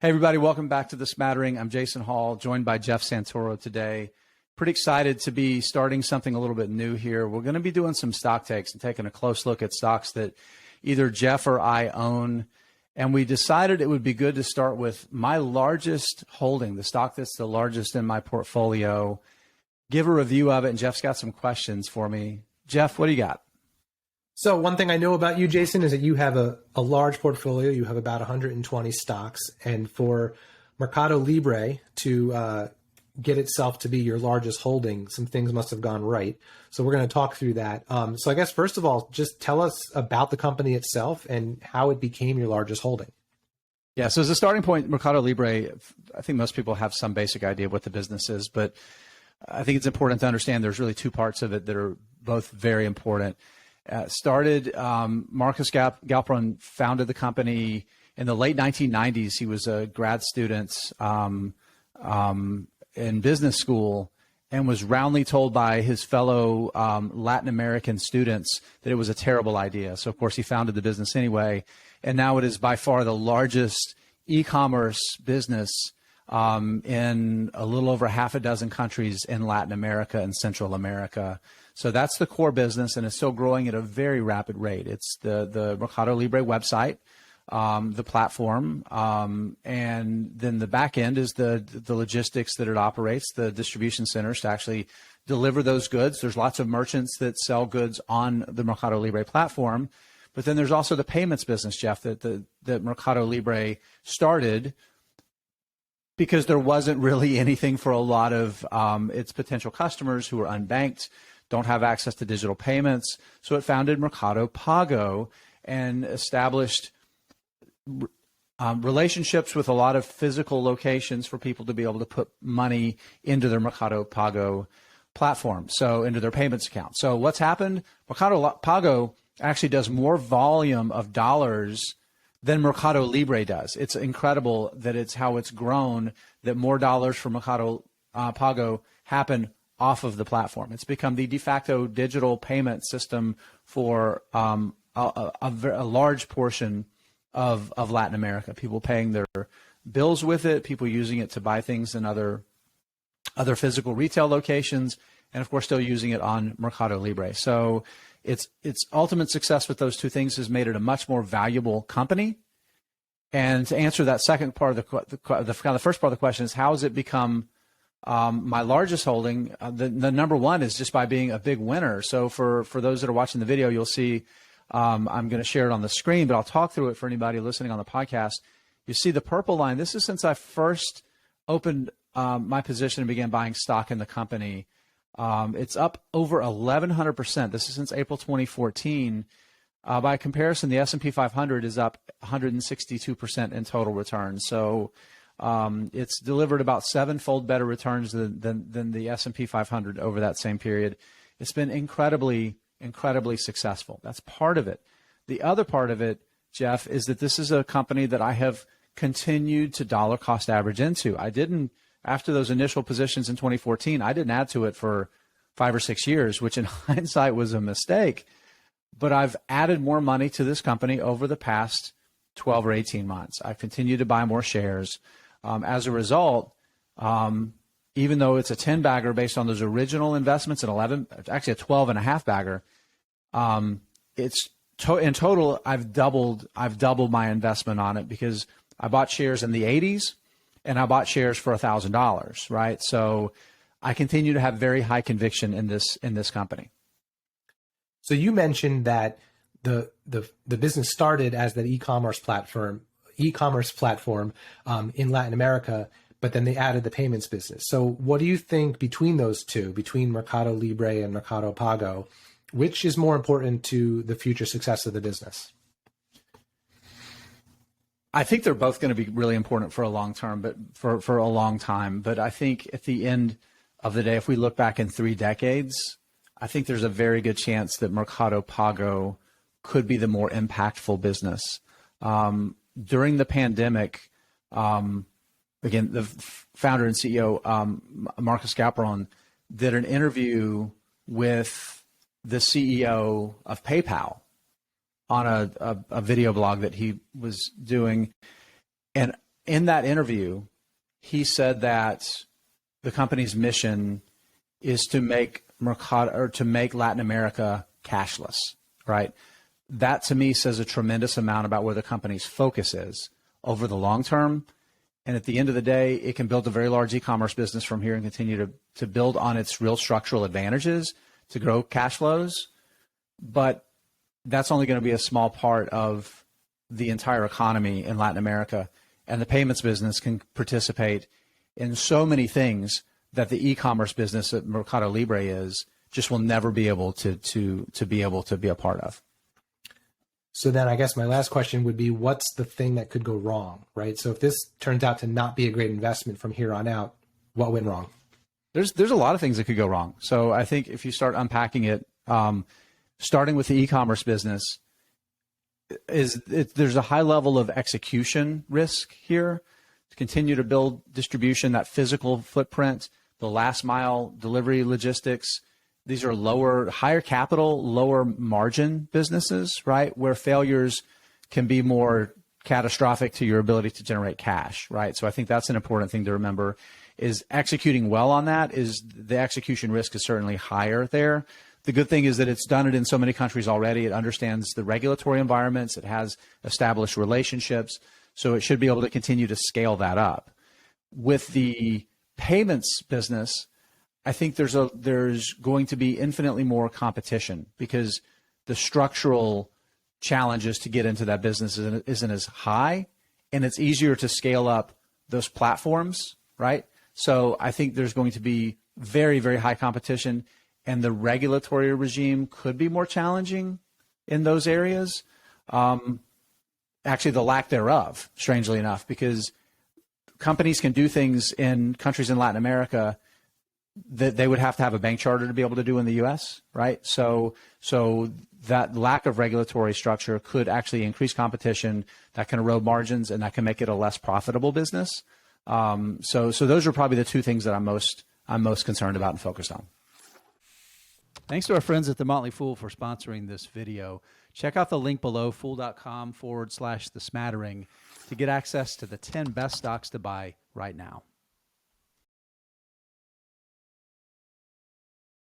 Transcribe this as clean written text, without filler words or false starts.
Hey, everybody. Welcome back to The Smattering. I'm Jason Hall, joined by Jeff Santoro today. Pretty excited to be starting something a little bit new here. We're going to be doing some stock takes and taking a close look at stocks that either Jeff or I own. And we decided it would be good to start with my largest holding, the stock that's the largest in my portfolio, give a review of it. And Jeff's got some questions for me. Jeff, what do you got? So one thing I know about you, Jason, is that you have a large portfolio. You have about 120 stocks. And for MercadoLibre to get itself to be your largest holding, some things must have gone right. So we're going to talk through that. So I guess, first of all, just tell us about the company itself and how it became your largest holding. Yeah, so as a starting point, MercadoLibre, I think most people have some basic idea of what the business is, but I think it's important to understand there's really two parts of it that are both very important. Marcus Galperin founded the company in the late 1990s. He was a grad student in business school and was roundly told by his fellow Latin American students that it was a terrible idea. So, of course, he founded the business anyway. And now it is by far the largest e-commerce business in a little over half a dozen countries in Latin America and Central America. So that's the core business, and it's still growing at a very rapid rate. It's the MercadoLibre website, the platform, and then the back end is the logistics that it operates, the distribution centers to actually deliver those goods. There's lots of merchants that sell goods on the MercadoLibre platform, but then there's also the payments business, Jeff, that MercadoLibre started because there wasn't really anything for a lot of its potential customers who are unbanked, don't have access to digital payments. So it founded MercadoPago and established relationships with a lot of physical locations for people to be able to put money into their MercadoPago platform, so into their payments account. So what's happened? MercadoPago actually does more volume of dollars than MercadoLibre does. It's incredible that it's how it's grown, that more dollars from MercadoPago happen off of the platform. It's become the de facto digital payment system for a large portion of Latin America. People paying their bills with it, people using it to buy things in other physical retail locations, and of course still using it on MercadoLibre. So its ultimate success with those two things has made it a much more valuable company. And to answer that second part of the first part of the question is, how has it become my largest holding? The number one is just by being a big winner. So for those that are watching the video, you'll see I'm going to share it on the screen, but I'll talk through it for anybody listening on the podcast. You see the purple line. This is since I first opened my position and began buying stock in the company. It's up over 1,100%. This is since April 2014. By comparison, the S&P 500 is up 162% in total return. So it's delivered about seven-fold better returns than the S&P 500 over that same period. It's been incredibly successful. That's part of it. The other part of it, Jeff, is that this is a company that I have continued to dollar cost average into. I didn't, after those initial positions in 2014, I didn't add to it for 5 or 6 years, which in hindsight was a mistake. But I've added more money to this company over the past 12 or 18 months. I've continued to buy more shares. As a result, even though it's a 10-bagger based on those original investments, actually a 12.5-bagger, in total I've doubled my investment on it because I bought shares in the 80s and I bought shares for $1,000, right? So I continue to have very high conviction in this company. So you mentioned that the business started as that e-commerce platform in Latin America, but then they added the payments business. So what do you think between those two, between MercadoLibre and MercadoPago, which is more important to the future success of the business? I think they're both going to be really important for a long term, but for a long time. But I think at the end of the day, if we look back in 3 decades, I think there's a very good chance that MercadoPago could be the more impactful business. During the pandemic, again, the founder and CEO, Marcus Galperin, did an interview with the CEO of PayPal on a video blog that he was doing. And in that interview, he said that the company's mission is to make Latin America cashless, right? That to me says a tremendous amount about where the company's focus is over the long term. And at the end of the day, it can build a very large e-commerce business from here and continue to build on its real structural advantages to grow cash flows. But that's only going to be a small part of the entire economy in Latin America. And the payments business can participate in so many things that the e-commerce business that MercadoLibre just will never be able to be a part of. So then I guess my last question would be, what's the thing that could go wrong, right? So if this turns out to not be a great investment from here on out, what went wrong? There's a lot of things that could go wrong. So I think if you start unpacking it, starting with the e-commerce business, there's a high level of execution risk here to continue to build distribution, that physical footprint, the last mile delivery logistics. These are higher capital, lower margin businesses, right? Where failures can be more catastrophic to your ability to generate cash, right? So I think that's an important thing to remember, is executing well on that. Is the execution risk is certainly higher there. The good thing is that it's done it in so many countries already. It understands the regulatory environments. It has established relationships. So it should be able to continue to scale that up. With the payments business, I think there's going to be infinitely more competition because the structural challenges to get into that business isn't as high, and it's easier to scale up those platforms, right? So I think there's going to be very, very high competition, and the regulatory regime could be more challenging in those areas. Actually, the lack thereof, strangely enough, because companies can do things in countries in Latin America that they would have to have a bank charter to be able to do in the U.S., right? So that lack of regulatory structure could actually increase competition, that can erode margins, and that can make it a less profitable business. So those are probably the two things that I'm most concerned about and focused on. Thanks to our friends at The Motley Fool for sponsoring this video. Check out the link below, fool.com/thesmattering, to get access to the 10 best stocks to buy right now.